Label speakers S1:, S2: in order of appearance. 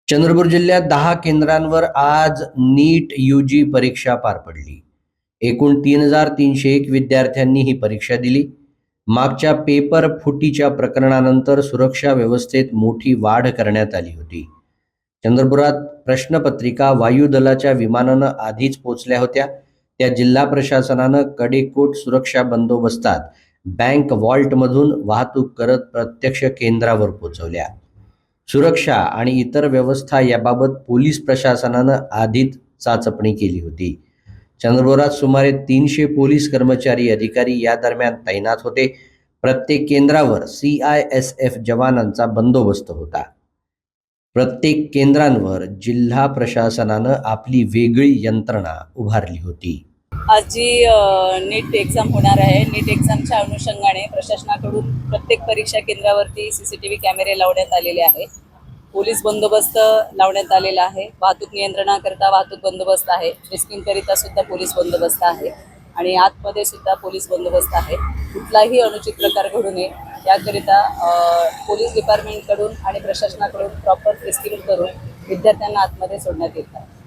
S1: चंद्रपूर जिल्ह्यात 10 केंद्रांवर आज नीट यूजी परीक्षा पार पडली. एकूण 3,301 विद्यार्थ्यांनी ही परीक्षा दिली. मागच्या पेपर फुटीच्या प्रकरणानंतर सुरक्षा व्यवस्थेत मोठी वाढ करण्यात आली होती. चंद्रपुरात प्रश्नपत्रिका वायुदलाच्या विमानानं आधीच पोचल्या होत्या. त्या जिल्हा प्रशासनानं कडेकोट सुरक्षा बंदोबस्तात बँक व्हॉल्टमधून वाहतूक करत प्रत्यक्ष केंद्रावर पोचवल्या. सुरक्षा आणि इतर व्यवस्था याबाबत पोलीस प्रशासनानं आधीच चाचपणी केली होती. चंद्रपुरात सुमारे 300 पोलीस कर्मचारी अधिकारी या दरम्यान तैनात होते. प्रत्येक केंद्रावर CISF जवानांचा बंदोबस्त होता. प्रत्येक केंद्रांवर जिल्हा प्रशासनानं आपली वेगळी यंत्रणा उभारली होती.
S2: आज जी नीट एक्झाम होणार आहे, नीट एक्झामच्या अनुषंगाने प्रशासनाकडून प्रत्येक परीक्षा केंद्रावरती CCTV कॅमेरे लावण्यात आलेले आहे. पोलीस बंदोबस्त लावण्यात आलेला आहे. वाहतूक नियंत्रणाकरता वाहतूक बंदोबस्त आहे. टेस्टिंगकरिता सुद्धा पोलीस बंदोबस्त आहे आणि आतमध्ये सुद्धा पोलीस बंदोबस्त आहे. कुठलाही अनुचित प्रकार घडू नये याकरिता पोलीस डिपार्टमेंटकडून आणि प्रशासनाकडून प्रॉपर टेस्टिंग करून विद्यार्थ्यांना आतमध्ये सोडण्यात येतात.